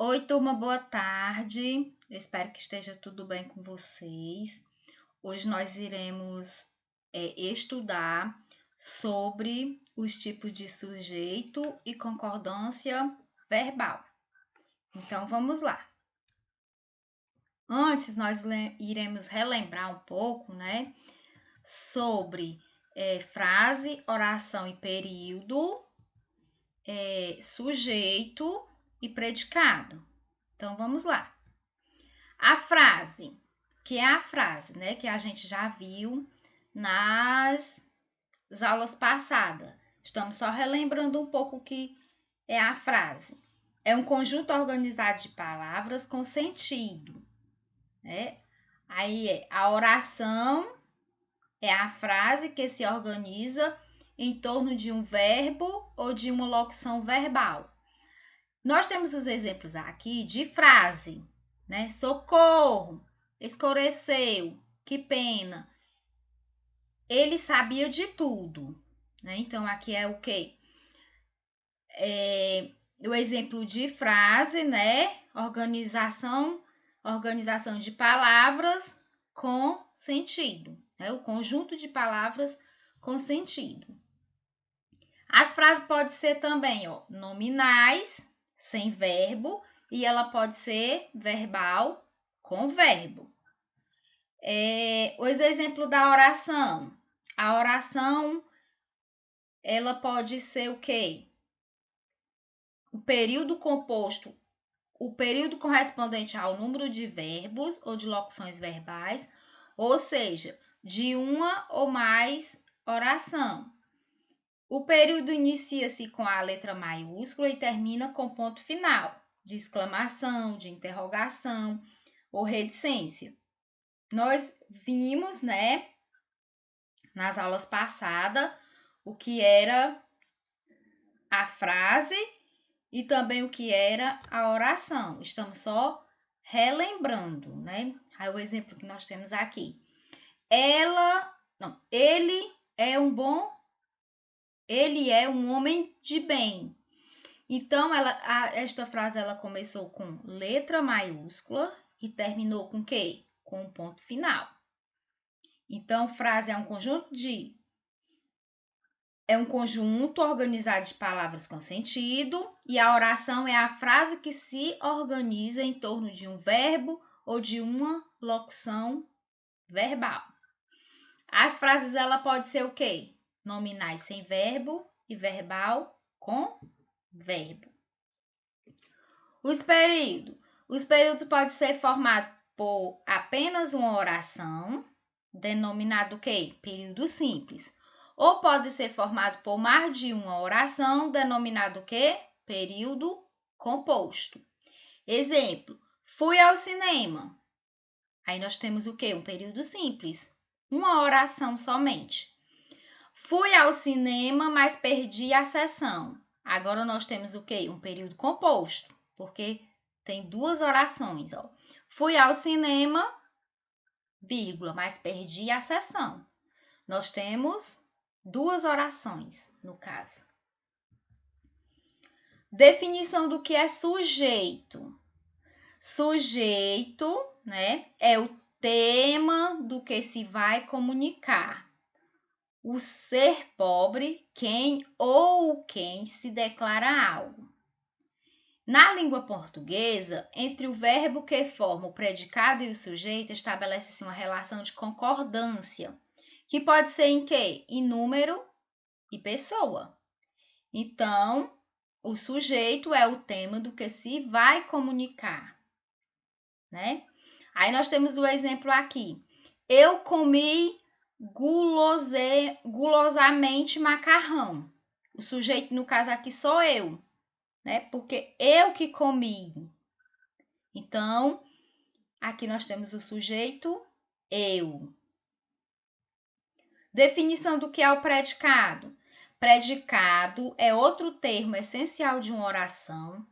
Oi, turma, boa tarde. Eu espero que esteja tudo bem com vocês. Hoje nós iremos estudar sobre os tipos de sujeito e concordância verbal. Então, vamos lá. Antes, nós iremos relembrar um pouco, né, sobre frase, oração e período, sujeito e predicado. Então, vamos lá. A frase, que é a frase, né, que a gente já viu nas aulas passadas. Estamos só relembrando um pouco o que é a frase. É um conjunto organizado de palavras com sentido, né? Aí a oração é a frase que se organiza em torno de um verbo ou de uma locução verbal. Nós temos os exemplos aqui de frase, né? Socorro, escureceu, que pena. Ele sabia de tudo, né? Então, aqui é o quê? O exemplo de frase, né? Organização de palavras com sentido, né? O conjunto de palavras com sentido. As frases podem ser também, nominais, sem verbo, e ela pode ser verbal com verbo. Os exemplos da oração. A oração, ela pode ser o quê? O período composto, o período correspondente ao número de verbos ou de locuções verbais, ou seja, de uma ou mais oração. O período inicia-se com a letra maiúscula e termina com ponto final, de exclamação, de interrogação ou reticência. Nós vimos, né, nas aulas passadas, o que era a frase e também o que era a oração. Estamos só relembrando, né? Aí o exemplo que nós temos aqui. Ele é um homem de bem. Então, esta frase ela começou com letra maiúscula e terminou com o quê? Com um ponto final. Então, frase é um conjunto organizado de palavras com sentido e a oração é a frase que se organiza em torno de um verbo ou de uma locução verbal. As frases ela pode ser o quê? Nominais sem verbo e verbal com verbo. Os períodos podem ser formados por apenas uma oração, denominado o quê? Período simples. Ou pode ser formado por mais de uma oração, denominado o quê? Período composto. Exemplo, fui ao cinema. Aí nós temos o quê? Um período simples. Uma oração somente. Fui ao cinema, mas perdi a sessão. Agora nós temos o quê? Um período composto, porque tem duas orações, ó. Fui ao cinema, vírgula, mas perdi a sessão. Nós temos duas orações, no caso. Definição do que é sujeito. Sujeito, né, é o tema do que se vai comunicar. O ser pobre, quem ou quem se declara algo. Na língua portuguesa, entre o verbo que forma o predicado e o sujeito, estabelece-se uma relação de concordância, que pode ser em quê? Em número e pessoa. Então, o sujeito é o tema do que se vai comunicar, né? Aí nós temos o exemplo aqui. Eu comi gulosamente macarrão. O sujeito, no caso aqui, sou eu, né? Porque eu que comi. Então, aqui nós temos o sujeito eu. Definição do que é o predicado. Predicado é outro termo essencial de uma oração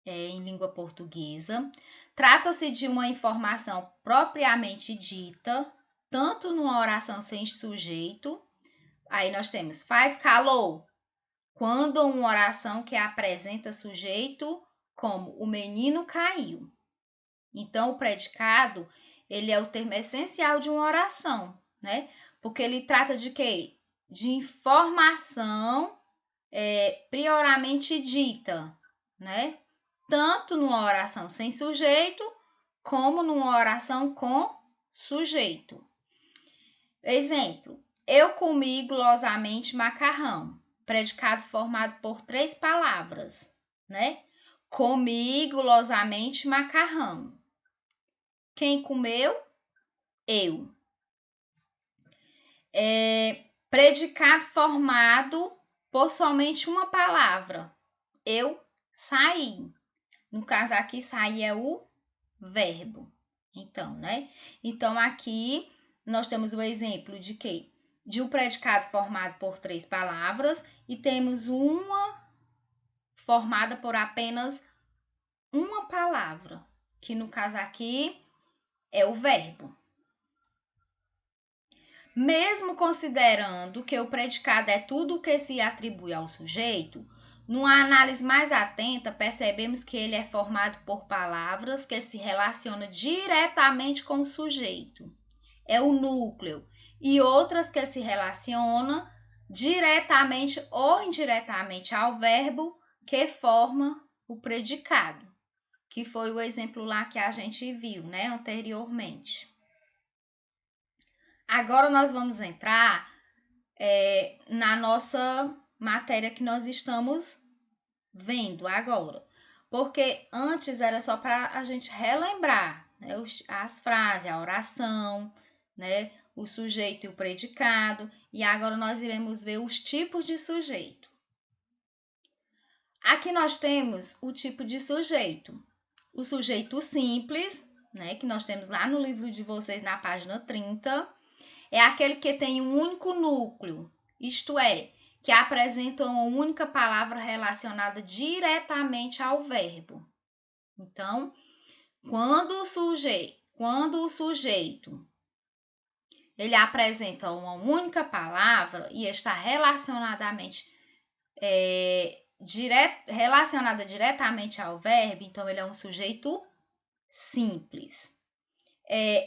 em língua portuguesa. Trata-se de uma informação propriamente dita, tanto numa oração sem sujeito. Aí nós temos faz calor, quando uma oração que apresenta sujeito como o menino caiu. Então, o predicado, ele é o termo essencial de uma oração, né? Porque ele trata de quê? De informação prioramente dita, né? Tanto numa oração sem sujeito, como numa oração com sujeito. Exemplo, eu comi glosamente macarrão, predicado formado por 3 palavras, né? Comi glosamente macarrão. Quem comeu? Eu. Predicado formado por somente uma palavra. Eu saí. No caso aqui, sair é o verbo. Então, né? Então, aqui nós temos o exemplo de quê? De um predicado formado por 3 palavras e temos uma formada por apenas uma palavra, que no caso aqui é o verbo. Mesmo considerando que o predicado é tudo o que se atribui ao sujeito, numa análise mais atenta, percebemos que ele é formado por palavras que se relacionam diretamente com o sujeito. É o núcleo. E outras que se relacionam diretamente ou indiretamente ao verbo que forma o predicado, que foi o exemplo lá que a gente viu, né, anteriormente. Agora nós vamos entrar na nossa matéria que nós estamos vendo agora. Porque antes era só para a gente relembrar, né, as frases, a oração, né, o sujeito e o predicado. E agora nós iremos ver os tipos de sujeito. Aqui nós temos o tipo de sujeito. O sujeito simples, né, que nós temos lá no livro de vocês na página 30. É aquele que tem um único núcleo, isto é, que apresenta uma única palavra relacionada diretamente ao verbo. Então, quando o sujeito ele apresenta uma única palavra e está relacionada diretamente ao verbo, então ele é um sujeito simples.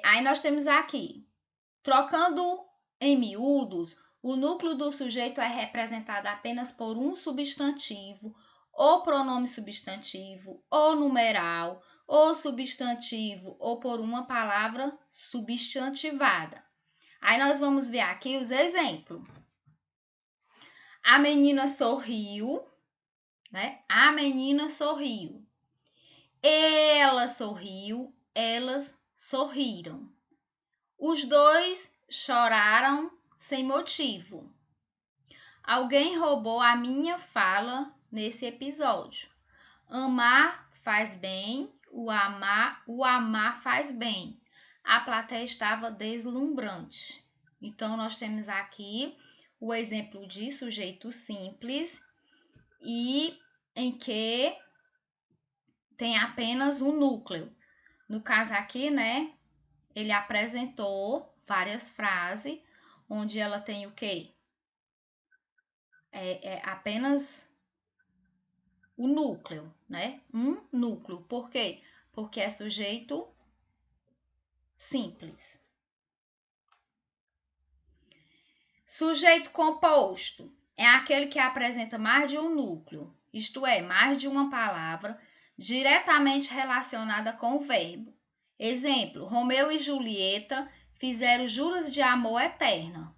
Aí nós temos aqui, trocando em miúdos, o núcleo do sujeito é representado apenas por um substantivo, ou pronome substantivo, ou numeral, ou substantivo, ou por uma palavra substantivada. Aí nós vamos ver aqui os exemplos. A menina sorriu, né? A menina sorriu. Ela sorriu, elas sorriram. Os dois choraram sem motivo. Alguém roubou a minha fala nesse episódio. Amar faz bem, o amar faz bem. A plateia estava deslumbrante. Então, nós temos aqui o exemplo de sujeito simples e em que tem apenas um núcleo. No caso aqui, né, ele apresentou várias frases onde ela tem o quê? Apenas o núcleo, né? Um núcleo. Por quê? Porque é sujeito simples. Sujeito composto é aquele que apresenta mais de um núcleo, isto é, mais de uma palavra diretamente relacionada com o verbo. Exemplo, Romeu e Julieta fizeram juras de amor eterno.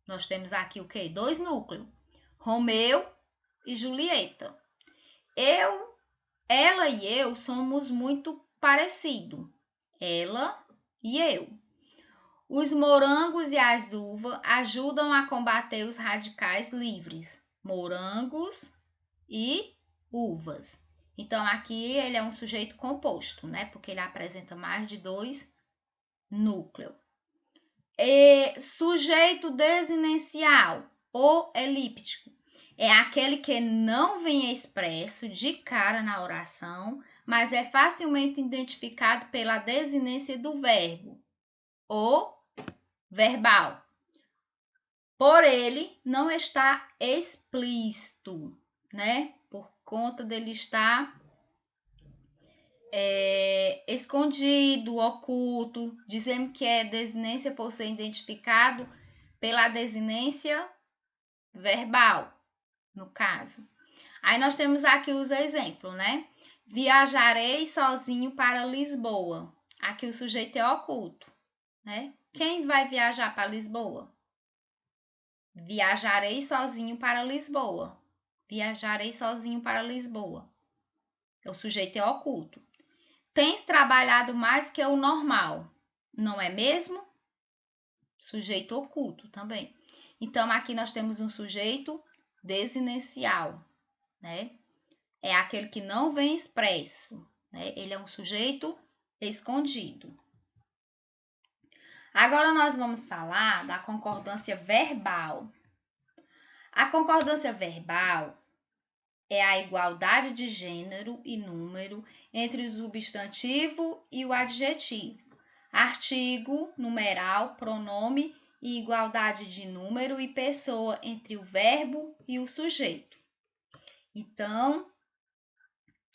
Nós temos aqui o quê? 2 núcleos. Romeu e Julieta. Ela e eu somos muito parecidos. Ela e eu. Os morangos e as uvas ajudam a combater os radicais livres. Morangos e uvas. Então, aqui ele é um sujeito composto, né? Porque ele apresenta mais de 2 núcleos. Sujeito desinencial ou elíptico é aquele que não vem expresso de cara na oração, mas é facilmente identificado pela desinência do verbo, ou verbal. Por ele não está explícito, né? Por conta dele estar escondido, oculto. Dizemos que é desinência por ser identificado pela desinência verbal, no caso. Aí nós temos aqui os exemplos, né? Viajarei sozinho para Lisboa. Aqui o sujeito é oculto, né? Quem vai viajar para Lisboa? Viajarei sozinho para Lisboa. Viajarei sozinho para Lisboa. O sujeito é oculto. Tens trabalhado mais que o normal, não é mesmo? Sujeito oculto também. Então, aqui nós temos um sujeito desinencial, né? É aquele que não vem expresso, né? Ele é um sujeito escondido. Agora nós vamos falar da concordância verbal. A concordância verbal é a igualdade de gênero e número entre o substantivo e o adjetivo. Artigo, numeral, pronome e igualdade de número e pessoa entre o verbo e o sujeito. Então,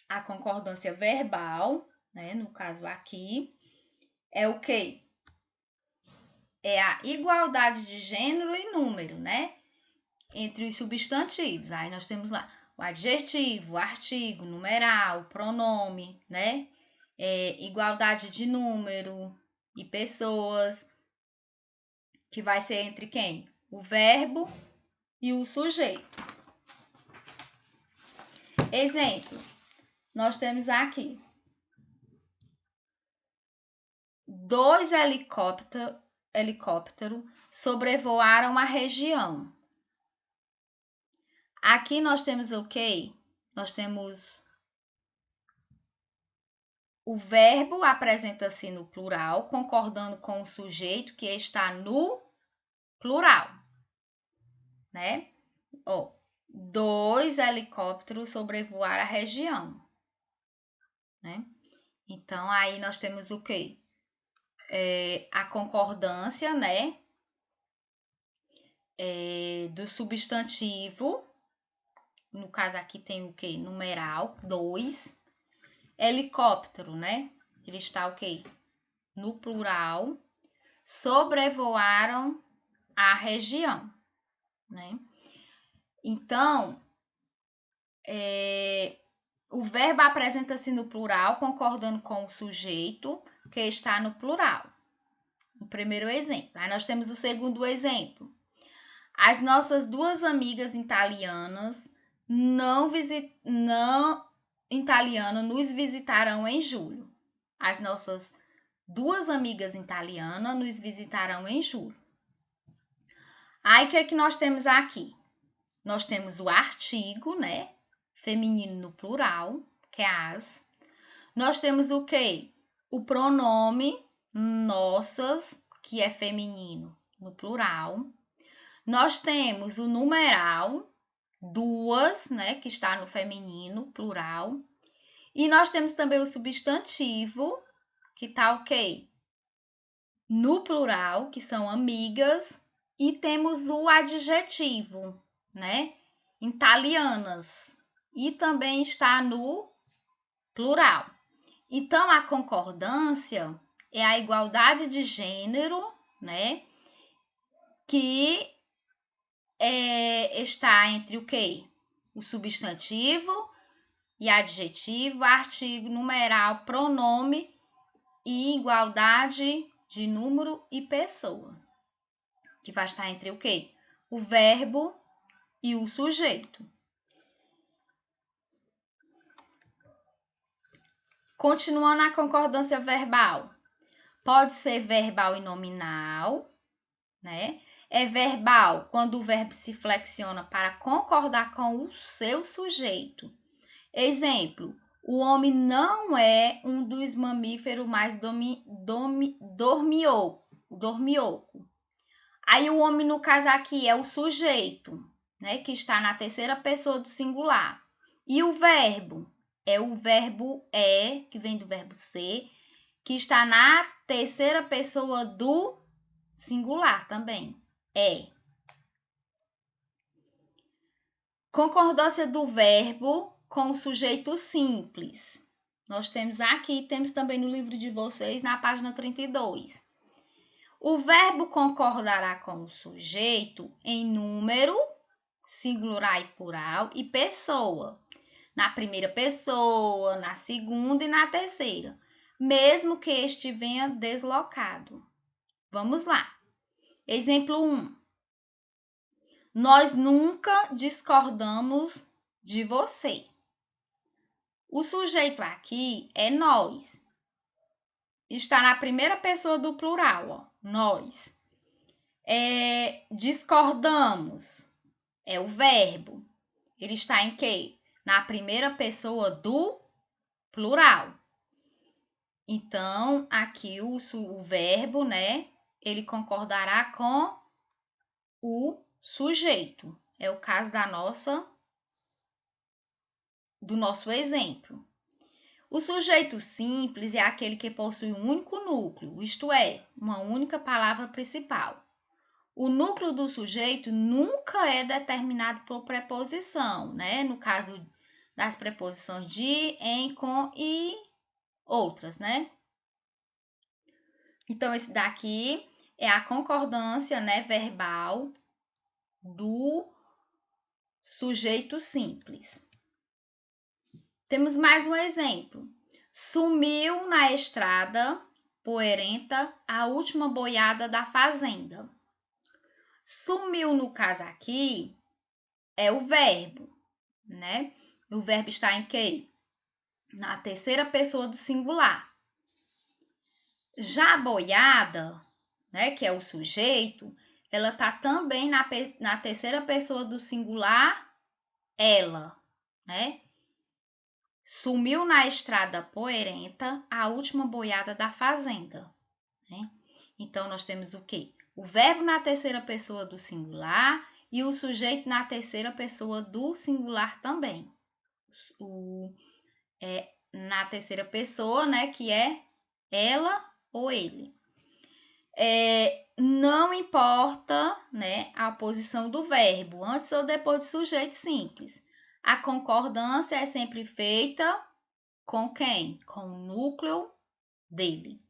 a concordância verbal, né, no caso aqui, é o quê? É a igualdade de gênero e número, né? Entre os substantivos. Aí nós temos lá o adjetivo, o artigo, numeral, o pronome, né? Igualdade de número e pessoas, que vai ser entre quem? O verbo e o sujeito. Exemplo, nós temos aqui 2 helicópteros sobrevoaram a região. Aqui nós temos o quê? Nós temos o verbo apresenta-se no plural, concordando com o sujeito que está no plural, né? 2 helicópteros sobrevoaram a região, né? Então, aí nós temos o quê? A concordância, né? Do substantivo, no caso aqui tem o quê? Numeral, 2. Helicóptero, né? Ele está o quê? No plural. Sobrevoaram a região, né? Então, o verbo apresenta-se no plural, concordando com o sujeito que está no plural. O primeiro exemplo. Aí nós temos o segundo exemplo. As nossas 2 amigas italianas nos visitarão em julho. As nossas 2 amigas italianas nos visitarão em julho. Aí, o que é que nós temos aqui? Nós temos o artigo, né? Feminino no plural, que é as. Nós temos o quê? O pronome nossas, que é feminino no plural. Nós temos o numeral, 2, né? Que está no feminino, plural. E nós temos também o substantivo, que está o quê? No plural, que são amigas. E temos o adjetivo, né? Italianas. E também está no plural. Então, a concordância é a igualdade de gênero, né? Que está entre o quê? O substantivo e adjetivo, artigo, numeral, pronome e igualdade de número e pessoa. Que vai estar entre o quê? O verbo e o sujeito. Continuando a concordância verbal. Pode ser verbal e nominal, né? É verbal quando o verbo se flexiona para concordar com o seu sujeito. Exemplo, o homem não é um dos mamíferos mais dormioco. Aí o homem, no caso aqui, é o sujeito, né? Que está na terceira pessoa do singular. E o verbo? É o verbo que vem do verbo ser, que está na terceira pessoa do singular também. Concordância do verbo com o sujeito simples. Nós temos aqui, temos também no livro de vocês, na página 32. O verbo concordará com o sujeito em número, singular e plural, e pessoa. Na primeira pessoa, na segunda e na terceira, mesmo que este venha deslocado. Vamos lá. Exemplo 1. Nós nunca discordamos de você. O sujeito aqui é nós. Está na primeira pessoa do plural, ó, nós. Discordamos é o verbo. Ele está em quê? Na primeira pessoa do plural. Então, aqui o verbo, né? Ele concordará com o sujeito. É o caso do nosso exemplo. O sujeito simples é aquele que possui um único núcleo, isto é, uma única palavra principal. O núcleo do sujeito nunca é determinado por preposição, né? No caso das preposições de, em, com e outras, né? Então, esse daqui é a concordância, né, verbal do sujeito simples. Temos mais um exemplo. Sumiu na estrada poeirenta a última boiada da fazenda. Sumiu, no caso aqui, é o verbo, né? O verbo está em quê? Na terceira pessoa do singular. Já a boiada, né, que é o sujeito, ela está também na terceira pessoa do singular, ela, né? Sumiu na estrada poeirenta a última boiada da fazenda, né? Então, nós temos o quê? O verbo na terceira pessoa do singular e o sujeito na terceira pessoa do singular também. Na terceira pessoa, né, que é ela ou ele. Não importa, né, a posição do verbo, antes ou depois do sujeito simples. A concordância é sempre feita com quem? Com o núcleo dele.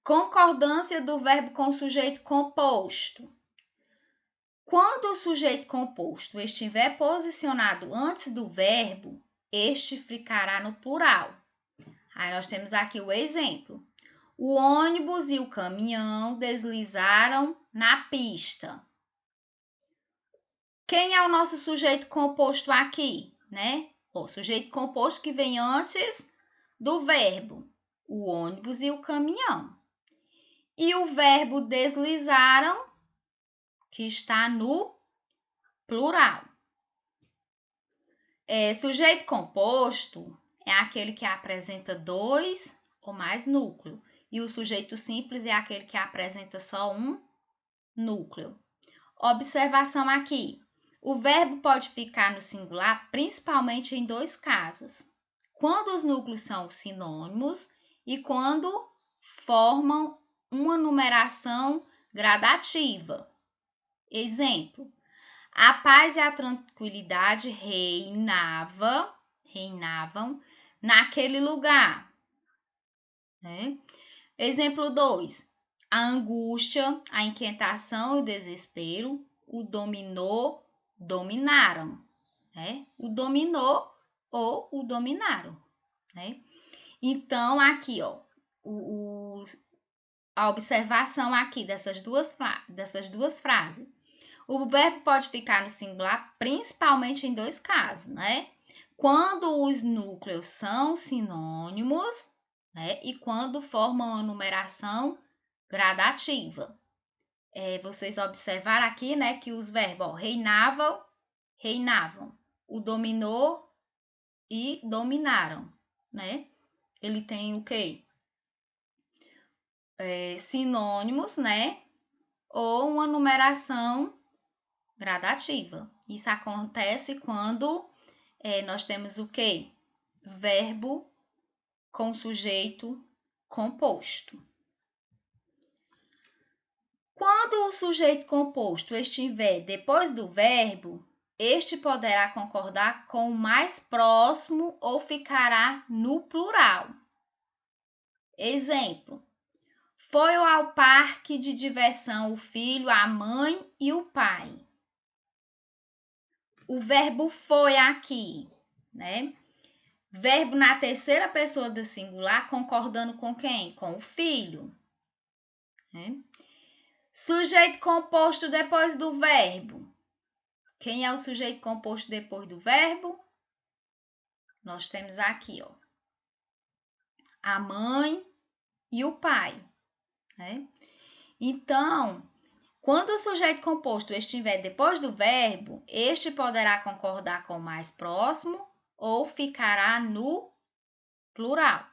Concordância do verbo com o sujeito composto. Quando o sujeito composto estiver posicionado antes do verbo, este ficará no plural. Aí nós temos aqui o exemplo. O ônibus e o caminhão deslizaram na pista. Quem é o nosso sujeito composto aqui, né? O sujeito composto que vem antes do verbo, o ônibus e o caminhão. E o verbo deslizaram, que está no plural. Sujeito composto é aquele que apresenta dois ou mais núcleos. E o sujeito simples é aquele que apresenta só um núcleo. Observação aqui. O verbo pode ficar no singular principalmente em dois casos. Quando os núcleos são sinônimos e quando formam uma numeração gradativa. Exemplo. A paz e a tranquilidade reinavam naquele lugar. Né? Exemplo 2. A angústia, a inquietação e o desespero o dominaram. Né? O dominou ou o dominaram. Né? Então, aqui, ó, a observação aqui dessas duas frases. O verbo pode ficar no singular principalmente em dois casos, né? Quando os núcleos são sinônimos, né? E quando formam uma numeração gradativa. Vocês observaram aqui, né, que os verbos reinavam, o dominou e dominaram, né? Ele tem o quê? Sinônimos, né? Ou uma numeração gradativa. Isso acontece quando nós temos o quê? Verbo com sujeito composto. Quando o sujeito composto estiver depois do verbo, este poderá concordar com o mais próximo ou ficará no plural. Exemplo: foi ao parque de diversão o filho, a mãe e o pai. O verbo foi aqui, né? Verbo na terceira pessoa do singular, concordando com quem? Com o filho. Né? Sujeito composto depois do verbo. Quem é o sujeito composto depois do verbo? Nós temos aqui, ó, a mãe e o pai. Né? Então, quando o sujeito composto estiver depois do verbo, este poderá concordar com o mais próximo ou ficará no plural.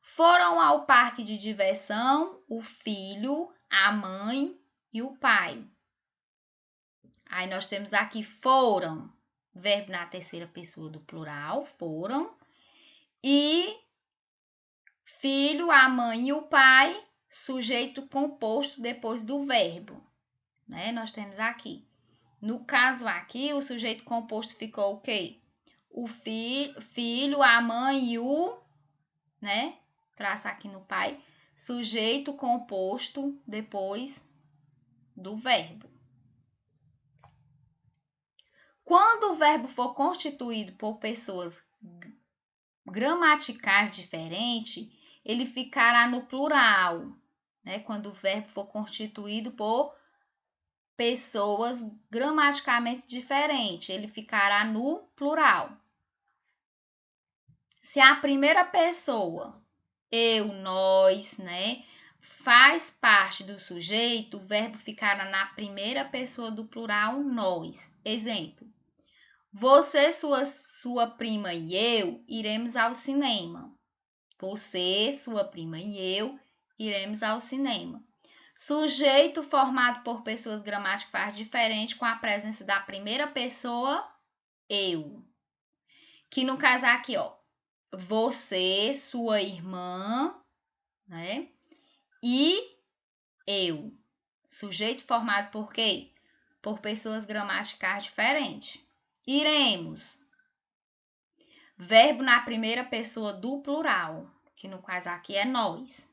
Foram ao parque de diversão o filho, a mãe e o pai. Aí nós temos aqui foram, verbo na terceira pessoa do plural, foram. E filho, a mãe e o pai, sujeito composto depois do verbo. Né? Nós temos aqui. No caso aqui, o sujeito composto ficou o quê? O filho, a mãe e o, né? Traça aqui no pai, sujeito composto depois do verbo. Quando o verbo for constituído por pessoas gramaticais diferentes, ele ficará no plural, né? Quando o verbo for constituído por pessoas gramaticalmente diferentes, ele ficará no plural. Se a primeira pessoa, eu, nós, né, faz parte do sujeito, o verbo ficará na primeira pessoa do plural, nós. Exemplo: você, sua prima e eu iremos ao cinema. Você, sua prima e eu iremos ao cinema. Sujeito formado por pessoas gramaticais diferentes com a presença da primeira pessoa, eu. Que no caso aqui, ó, você, sua irmã, né? E eu. Sujeito formado por quê? Por pessoas gramaticais diferentes. Iremos. Verbo na primeira pessoa do plural, que no caso aqui é nós.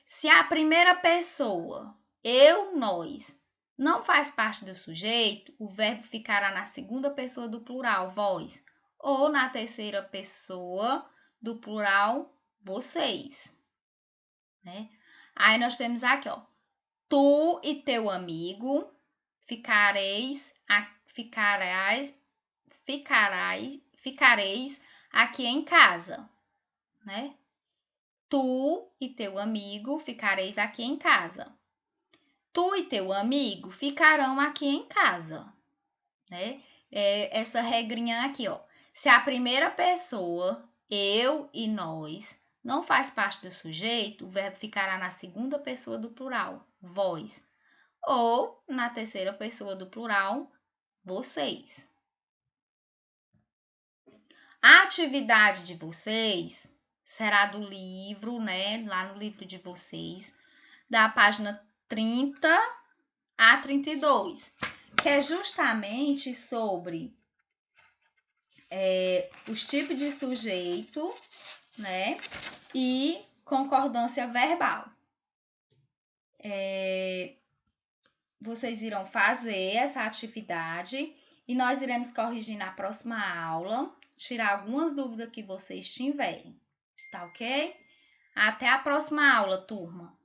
Se a primeira pessoa, eu, nós, não faz parte do sujeito, o verbo ficará na segunda pessoa do plural, vós, ou na terceira pessoa do plural, vocês. Né? Aí nós temos aqui, ó, tu e teu amigo ficareis aqui em casa, né? Tu e teu amigo ficareis aqui em casa. Tu e teu amigo ficarão aqui em casa, né? Essa regrinha aqui, ó. Se a primeira pessoa, eu e nós, não faz parte do sujeito, o verbo ficará na segunda pessoa do plural, vós. Ou na terceira pessoa do plural, vocês. A atividade de vocês será do livro, né? Lá no livro de vocês, da página 30 a 32, que é justamente sobre os tipos de sujeito, né? E concordância verbal. Vocês irão fazer essa atividade e nós iremos corrigir na próxima aula, tirar algumas dúvidas que vocês tiverem, tá ok? Até a próxima aula, turma!